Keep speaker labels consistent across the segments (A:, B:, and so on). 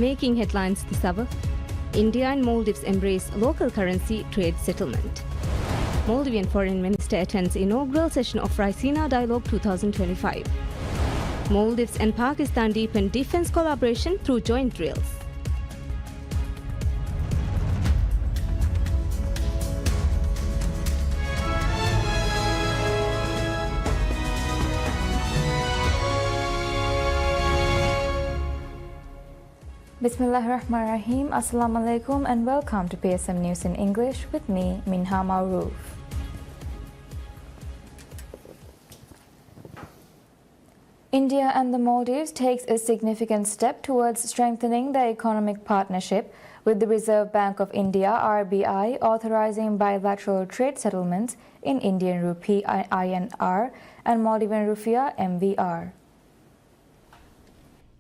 A: Making headlines this hour, India and Maldives embrace local currency trade settlement. Maldivian Foreign Minister attends inaugural session of Raisina Dialogue 2025. Maldives and Pakistan deepen defense collaboration through joint drills.
B: Bismillahirrahmanirrahim. Assalamu alaikum and welcome to PSM News in English with me, Minha Maroof. India and the Maldives takes a significant step towards strengthening their economic partnership, with the Reserve Bank of India (RBI) authorizing bilateral trade settlements in Indian rupee (INR) and Maldivian rupiah (MVR).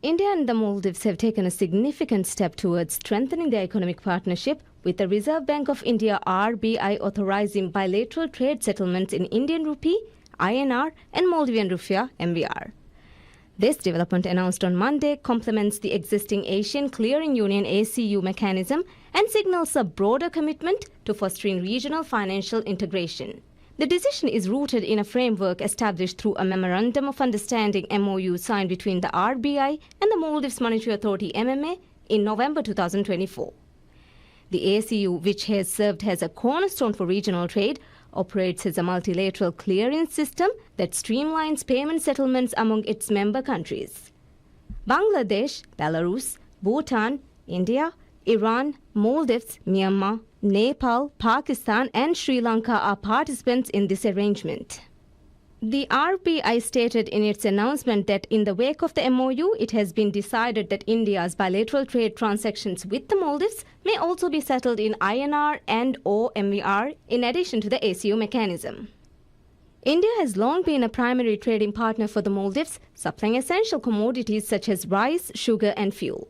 A: India and the Maldives have taken a significant step towards strengthening their economic partnership, with the Reserve Bank of India (RBI) authorizing bilateral trade settlements in Indian rupee, INR and Maldivian rupiah (MVR). This development, announced on Monday, complements the existing Asian Clearing Union (ACU) mechanism and signals a broader commitment to fostering regional financial integration. The decision is rooted in a framework established through a Memorandum of Understanding (MOU) signed between the RBI and the Maldives Monetary Authority (MMA) in November 2024. The ACU, which has served as a cornerstone for regional trade, operates as a multilateral clearance system that streamlines payment settlements among its member countries. Bangladesh, Belarus, Bhutan, India, Iran, Maldives, Myanmar, Nepal, Pakistan and Sri Lanka are participants in this arrangement. The RBI stated in its announcement that in the wake of the MOU, it has been decided that India's bilateral trade transactions with the Maldives may also be settled in INR and/or MVR in addition to the ACU mechanism. India has long been a primary trading partner for the Maldives, supplying essential commodities such as rice, sugar and fuel.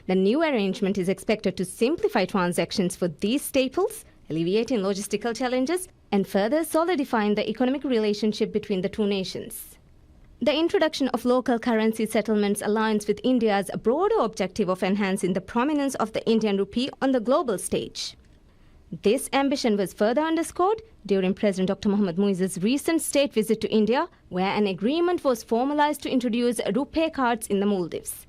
A: The new arrangement is expected to simplify transactions for these staples, alleviating logistical challenges and further solidifying the economic relationship between the two nations. The introduction of local currency settlements aligns with India's broader objective of enhancing the prominence of the Indian rupee on the global stage. This ambition was further underscored during President Dr. Mohammad Muiz's recent state visit to India, where an agreement was formalized to introduce RuPay cards in the Maldives.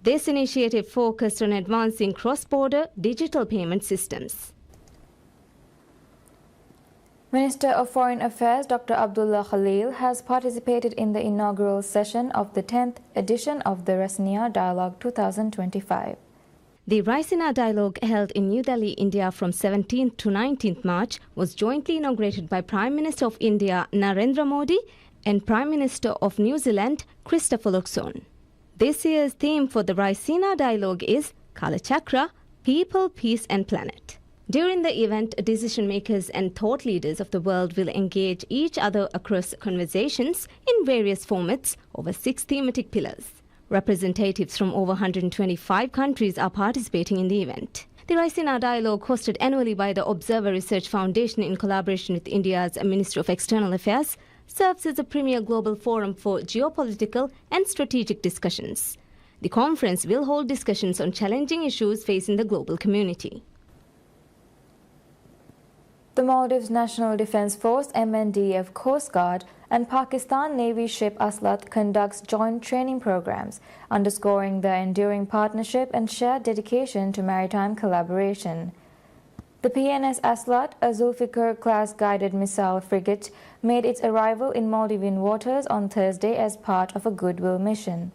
A: This initiative focused on advancing cross-border digital payment systems.
B: Minister of Foreign Affairs Dr. Abdullah Khalil has participated in the inaugural session of the 10th edition of the Raisina Dialogue 2025.
A: The Raisina Dialogue, held in New Delhi, India from 17th to 19th March, was jointly inaugurated by Prime Minister of India Narendra Modi and Prime Minister of New Zealand Christopher Luxon. This year's theme for the Raisina Dialogue is Kalachakra, People, Peace and Planet. During the event, decision-makers and thought leaders of the world will engage each other across conversations in various formats over 6 thematic pillars. Representatives from over 125 countries are participating in the event. The Raisina Dialogue, hosted annually by the Observer Research Foundation in collaboration with India's Ministry of External Affairs, serves as a premier global forum for geopolitical and strategic discussions. The conference will hold discussions on challenging issues facing the global community.
B: The Maldives National Defence Force (MNDF) Coast Guard and Pakistan Navy ship Aslat conducts joint training programs, underscoring their enduring partnership and shared dedication to maritime collaboration. The PNS Aslat, a Zulfikar-class guided missile frigate, made its arrival in Maldivian waters on Thursday as part of a goodwill mission.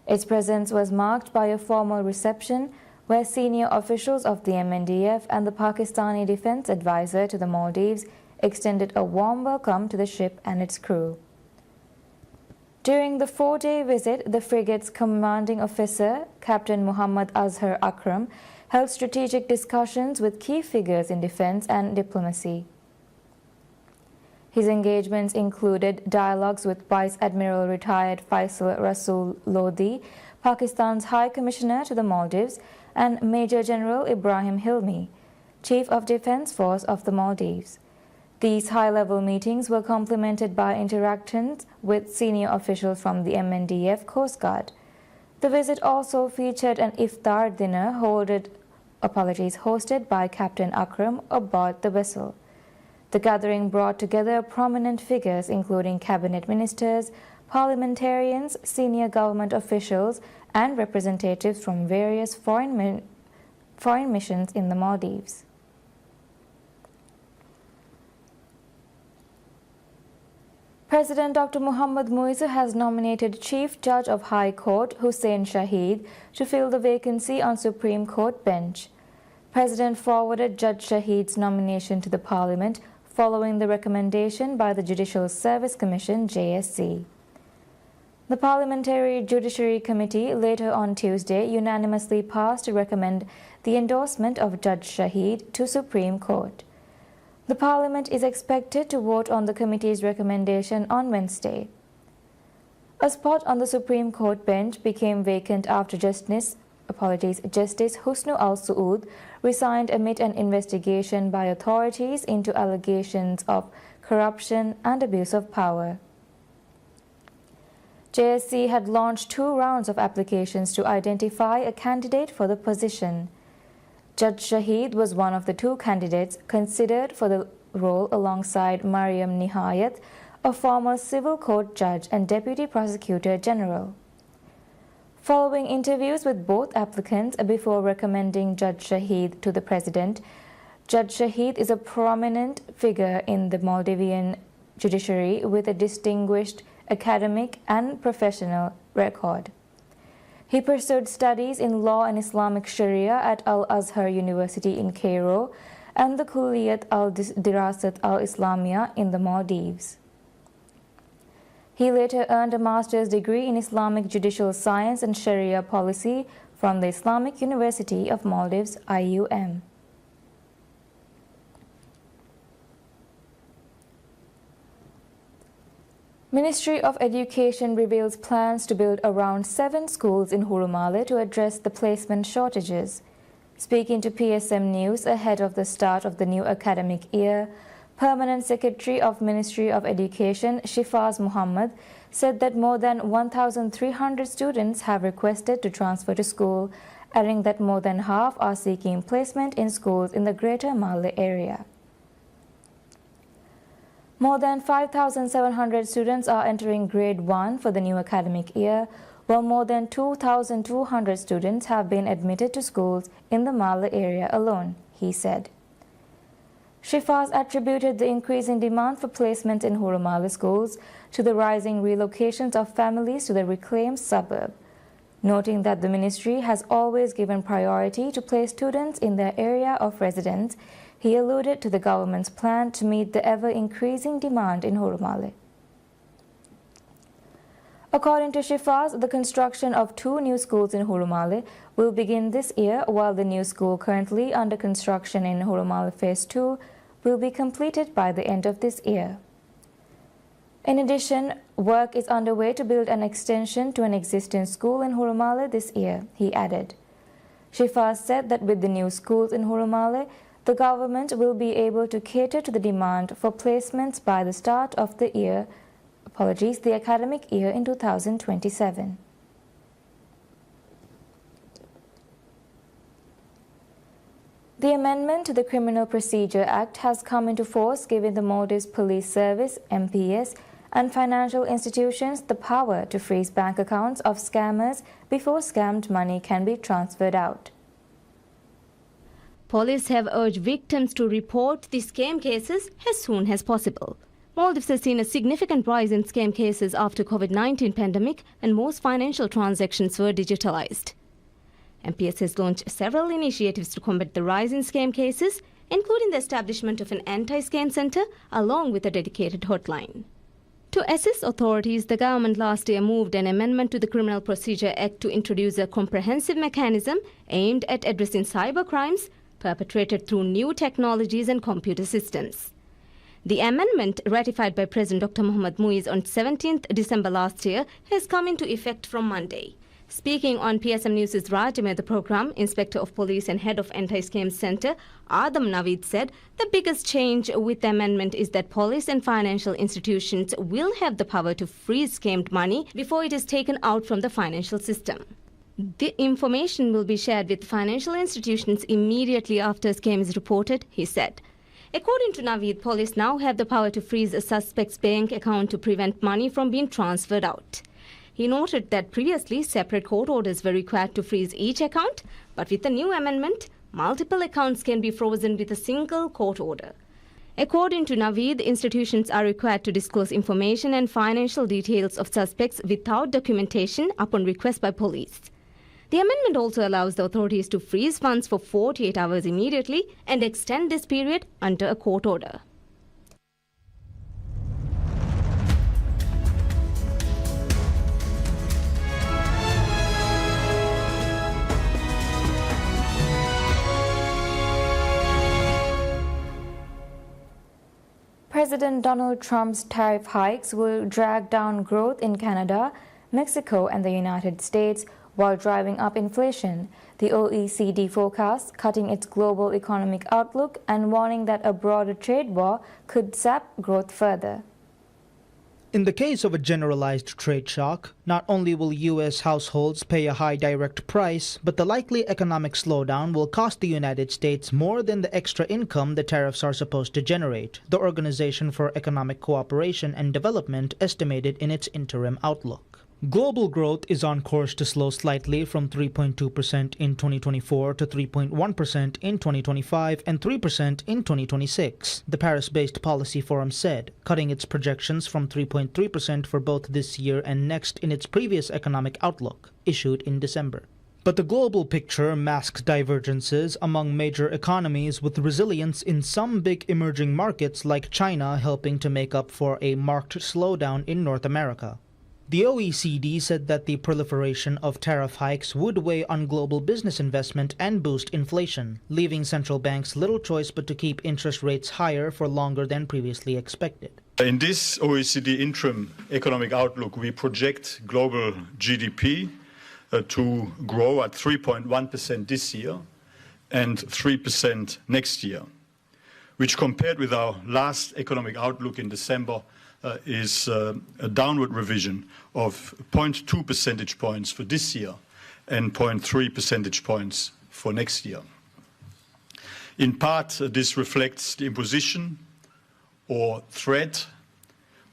B: Its presence was marked by a formal reception where senior officials of the MNDF and the Pakistani Defense Advisor to the Maldives extended a warm welcome to the ship and its crew. During the 4-day visit, the frigate's commanding officer, Captain Muhammad Azhar Akram, held strategic discussions with key figures in defense and diplomacy. His engagements included dialogues with Vice Admiral retired Faisal Rasool Lodi, Pakistan's High Commissioner to the Maldives, and Major General Ibrahim Hilmi, Chief of Defense Force of the Maldives. These high-level meetings were complemented by interactions with senior officials from the MNDF Coast Guard. The visit also featured an iftar dinner hosted by Captain Akram aboard the vessel. The gathering brought together prominent figures including cabinet ministers, parliamentarians, senior government officials, and representatives from various foreign missions in the Maldives. President Dr. Mohammad Muizzu has nominated Chief Judge of High Court Hussein Shahid to fill the vacancy on Supreme Court bench. President forwarded Judge Shahid's nomination to the Parliament following the recommendation by the Judicial Service Commission (JSC). The Parliamentary Judiciary Committee later on Tuesday unanimously passed to recommend the endorsement of Judge Shahid to Supreme Court. The Parliament is expected to vote on the committee's recommendation on Wednesday. A spot on the Supreme Court bench became vacant after Justice Husnu Al-Suud resigned amid an investigation by authorities into allegations of corruption and abuse of power. JSC had launched 2 rounds of applications to identify a candidate for the position. Judge Shahid was one of the 2 candidates considered for the role alongside Mariam Nihayat, a former civil court judge and deputy prosecutor general. Following interviews with both applicants before recommending Judge Shahid to the president, Judge Shahid is a prominent figure in the Maldivian judiciary with a distinguished academic and professional record. He pursued studies in law and Islamic Sharia at Al-Azhar University in Cairo and the Kulliyat al-Dirasat al-Islamiyya in the Maldives. He later earned a master's degree in Islamic Judicial Science and Sharia Policy from the Islamic University of Maldives, IUM. Ministry of Education reveals plans to build around 7 schools in Hurumale to address the placement shortages. Speaking to PSM News ahead of the start of the new academic year, Permanent Secretary of Ministry of Education Shifaz Muhammad said that more than 1,300 students have requested to transfer to school, adding that more than half are seeking placement in schools in the Greater Male area. More than 5,700 students are entering Grade 1 for the new academic year, while more than 2,200 students have been admitted to schools in the Male area alone, he said. Shifaz attributed the increasing demand for placement in Hurumale schools to the rising relocations of families to the reclaimed suburb, noting that the ministry has always given priority to place students in their area of residence. He alluded to the government's plan to meet the ever-increasing demand in Hurumale. According to Shifaz, the construction of 2 new schools in Hurumale will begin this year, while the new school currently under construction in Hurumale Phase 2 will be completed by the end of this year. In addition, work is underway to build an extension to an existing school in Hurumale this year, he added. Shifaz said that with the new schools in Hurumale, the government will be able to cater to the demand for placements by the start of the academic year in 2027. The amendment to the Criminal Procedure Act has come into force, giving the Maldives Police Service, MPS, and financial institutions the power to freeze bank accounts of scammers before scammed money can be transferred out.
A: Police have urged victims to report the scam cases as soon as possible. Maldives has seen a significant rise in scam cases after COVID-19 pandemic, and most financial transactions were digitalized. MPS has launched several initiatives to combat the rise in scam cases, including the establishment of an anti-scam center along with a dedicated hotline. To assist authorities, the government last year moved an amendment to the Criminal Procedure Act to introduce a comprehensive mechanism aimed at addressing cyber crimes perpetrated through new technologies and computer systems. The amendment, ratified by President Dr. Mohammad Muizzu on 17th December last year, has come into effect from Monday. Speaking on PSM News' Rajame, the program, Inspector of Police and Head of Anti-Scam Center, Adam Naveed said the biggest change with the amendment is that police and financial institutions will have the power to freeze scammed money before it is taken out from the financial system. The information will be shared with financial institutions immediately after a scam is reported, he said. According to Naveed, police now have the power to freeze a suspect's bank account to prevent money from being transferred out. He noted that previously separate court orders were required to freeze each account, but with the new amendment, multiple accounts can be frozen with a single court order. According to Naveed, institutions are required to disclose information and financial details of suspects without documentation upon request by police. The amendment also allows the authorities to freeze funds for 48 hours immediately and extend this period under a court order.
B: President Donald Trump's tariff hikes will drag down growth in Canada, Mexico, and the United States while driving up inflation, the OECD forecasts cutting its global economic outlook and warning that a broader trade war could sap growth further.
C: In the case of a generalized trade shock, not only will U.S. households pay a high direct price, but the likely economic slowdown will cost the United States more than the extra income the tariffs are supposed to generate, the Organization for Economic Cooperation and Development estimated in its interim outlook. Global growth is on course to slow slightly from 3.2% in 2024 to 3.1% in 2025 and 3% in 2026, the Paris-based Policy Forum said, cutting its projections from 3.3% for both this year and next in its previous economic outlook, issued in December. But the global picture masks divergences among major economies, with resilience in some big emerging markets like China helping to make up for a marked slowdown in North America. The OECD said that the proliferation of tariff hikes would weigh on global business investment and boost inflation, leaving central banks little choice but to keep interest rates higher for longer than previously expected.
D: In this OECD interim economic outlook, we project global GDP to grow at 3.1% this year and 3% next year, which compared with our last economic outlook in December is a downward revision of 0.2 percentage points for this year and 0.3 percentage points for next year. In part, this reflects the imposition or threat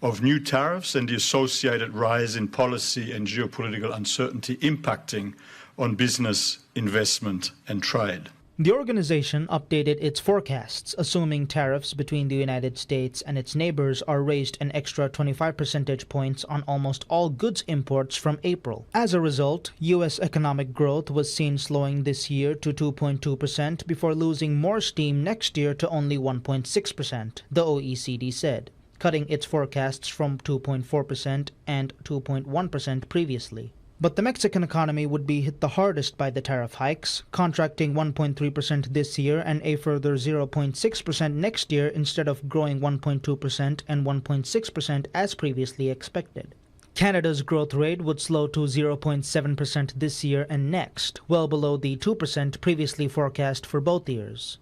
D: of new tariffs and the associated rise in policy and geopolitical uncertainty impacting on business, investment, and trade.
C: The organization updated its forecasts, assuming tariffs between the United States and its neighbors are raised an extra 25 percentage points on almost all goods imports from April. As a result, U.S. economic growth was seen slowing this year to 2.2% before losing more steam next year to only 1.6%, the OECD said, cutting its forecasts from 2.4% and 2.1% previously. But the Mexican economy would be hit the hardest by the tariff hikes, contracting 1.3% this year and a further 0.6% next year instead of growing 1.2% and 1.6% as previously expected. Canada's growth rate would slow to 0.7% this year and next, well below the 2% previously forecast for both years.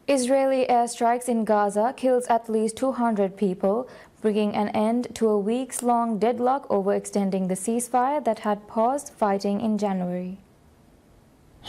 B: Israeli airstrikes in Gaza kills at least 200 people, bringing an end to a weeks-long deadlock overextending the ceasefire that had paused fighting in January.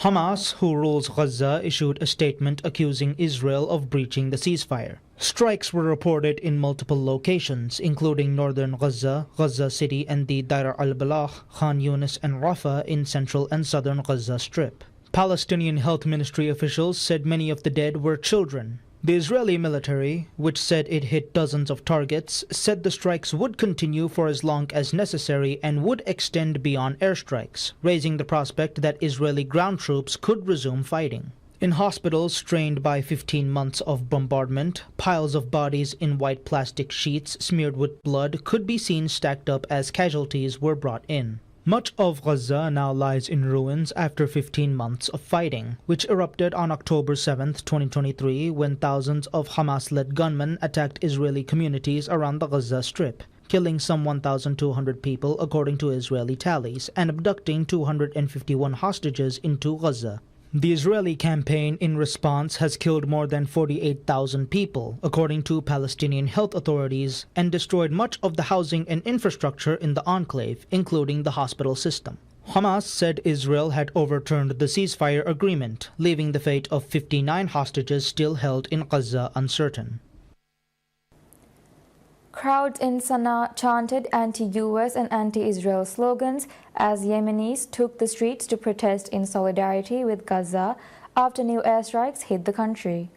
C: Hamas, who rules Gaza, issued a statement accusing Israel of breaching the ceasefire. Strikes were reported in multiple locations, including northern Gaza, Gaza City, and the Deir al-Balah, Khan Yunis, and Rafah in central and southern Gaza Strip. Palestinian health ministry officials said many of the dead were children. The Israeli military, which said it hit dozens of targets, said the strikes would continue for as long as necessary and would extend beyond airstrikes, raising the prospect that Israeli ground troops could resume fighting. In hospitals strained by 15 months of bombardment, piles of bodies in white plastic sheets smeared with blood could be seen stacked up as casualties were brought in. Much of Gaza now lies in ruins after 15 months of fighting, which erupted on October 7, 2023, when thousands of Hamas-led gunmen attacked Israeli communities around the Gaza Strip, killing some 1,200 people according to Israeli tallies, and abducting 251 hostages into Gaza. The Israeli campaign in response has killed more than 48,000 people, according to Palestinian health authorities, and destroyed much of the housing and infrastructure in the enclave, including the hospital system. Hamas said Israel had overturned the ceasefire agreement, leaving the fate of 59 hostages still held in Gaza uncertain.
B: Crowds in Sana'a chanted anti-US and anti-Israel slogans as Yemenis took the streets to protest in solidarity with Gaza after new airstrikes hit the country.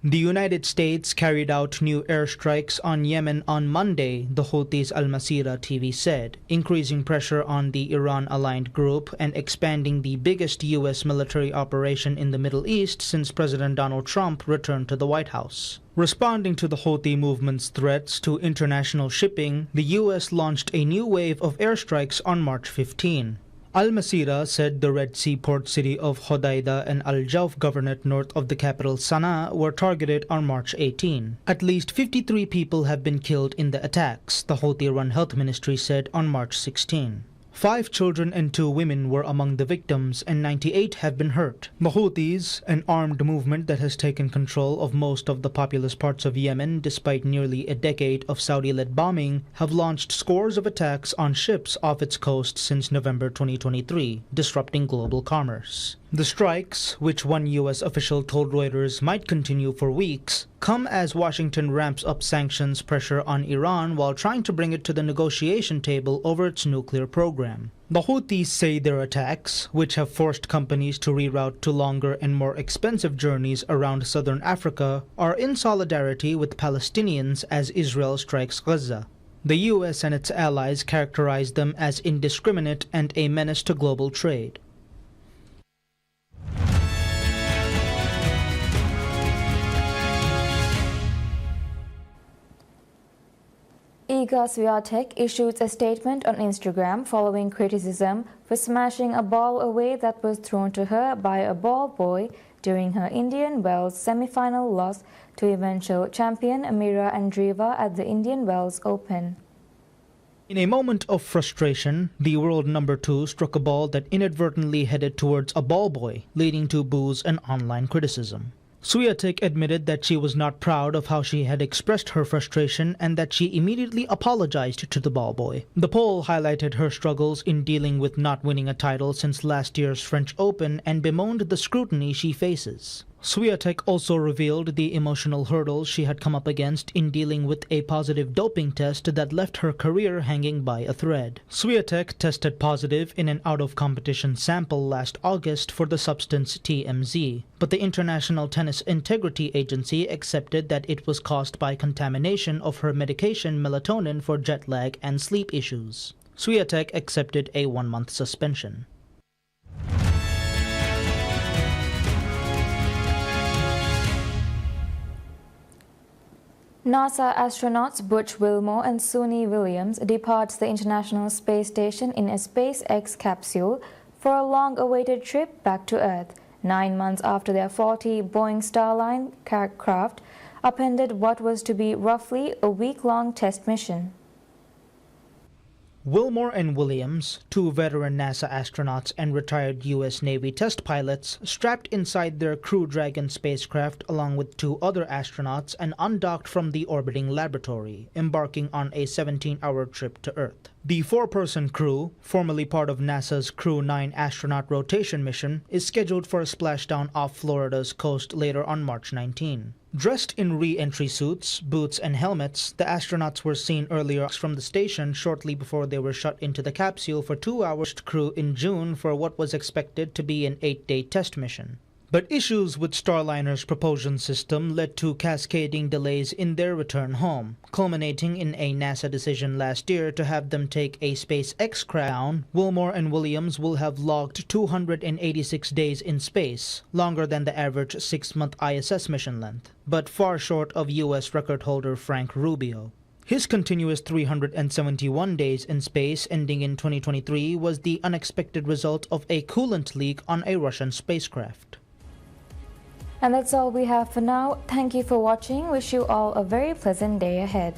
C: The United States carried out new airstrikes on Yemen on Monday, the Houthis Al Masirah TV said, increasing pressure on the Iran-aligned group and expanding the biggest U.S. military operation in the Middle East since President Donald Trump returned to the White House. Responding to the Houthi movement's threats to international shipping, the U.S. launched a new wave of airstrikes on March 15. Al Masirah said the Red Sea port city of Hodeidah and Al Jawf governorate north of the capital Sana'a were targeted on March 18. At least 53 people have been killed in the attacks, the Houthi-run health ministry said on March 16. 5 children and 2 women were among the victims and 98 have been hurt. The Houthis, an armed movement that has taken control of most of the populous parts of Yemen despite nearly a decade of Saudi-led bombing, have launched scores of attacks on ships off its coast since November 2023, disrupting global commerce. The strikes, which one U.S. official told Reuters might continue for weeks, come as Washington ramps up sanctions pressure on Iran while trying to bring it to the negotiation table over its nuclear program. The Houthis say their attacks, which have forced companies to reroute to longer and more expensive journeys around southern Africa, are in solidarity with Palestinians as Israel strikes Gaza. The U.S. and its allies characterize them as indiscriminate and a menace to global trade.
B: Iga Swiatek issued a statement on Instagram following criticism for smashing a ball away that was thrown to her by a ball boy during her Indian Wells semi-final loss to eventual champion Mira Andreeva at the Indian Wells Open.
C: In a moment of frustration, the world number 2 struck a ball that inadvertently headed towards a ball boy, leading to boos and online criticism. Swiatek admitted that she was not proud of how she had expressed her frustration and that she immediately apologized to the ball boy. The poll highlighted her struggles in dealing with not winning a title since last year's French Open and bemoaned the scrutiny she faces. Swiatek also revealed the emotional hurdles she had come up against in dealing with a positive doping test that left her career hanging by a thread. Swiatek tested positive in an out-of-competition sample last August for the substance TMZ, but the International Tennis Integrity Agency accepted that it was caused by contamination of her medication melatonin for jet lag and sleep issues. Swiatek accepted a 1-month suspension.
B: NASA astronauts Butch Wilmore and Suni Williams departs the International Space Station in a SpaceX capsule for a long-awaited trip back to Earth, 9 months after their faulty Boeing Starline craft upended what was to be roughly a week-long test mission.
C: Wilmore and Williams, 2 veteran NASA astronauts and retired U.S. Navy test pilots, strapped inside their Crew Dragon spacecraft along with 2 other astronauts and undocked from the orbiting laboratory, embarking on a 17-hour trip to Earth. The 4-person crew, formerly part of NASA's Crew 9 astronaut rotation mission, is scheduled for a splashdown off Florida's coast later on March 19. Dressed in re-entry suits, boots, and helmets, the astronauts were seen earlier from the station shortly before they were shut into the capsule for 2 hours to crew in June for what was expected to be an 8-day test mission. But issues with Starliner's propulsion system led to cascading delays in their return home, culminating in a NASA decision last year to have them take a SpaceX craft down. Wilmore and Williams will have logged 286 days in space, longer than the average 6-month ISS mission length, but far short of U.S. record holder Frank Rubio. His continuous 371 days in space ending in 2023 was the unexpected result of a coolant leak on a Russian spacecraft.
B: And that's all we have for now. Thank you for watching. Wish you all a very pleasant day ahead.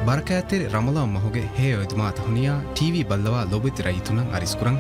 E: ಬರಕಾತೆರಿ ರಮಲಾ ಮಹುಗೆ ಹೇ ಒಯ್ದುಮಾತ ಹುನಿಯಾ TV ಬಲ್ಲವಾ ಲೋಬಿತಿ ರೈತುನಂ ಅರಿಸ್ಕುರಂ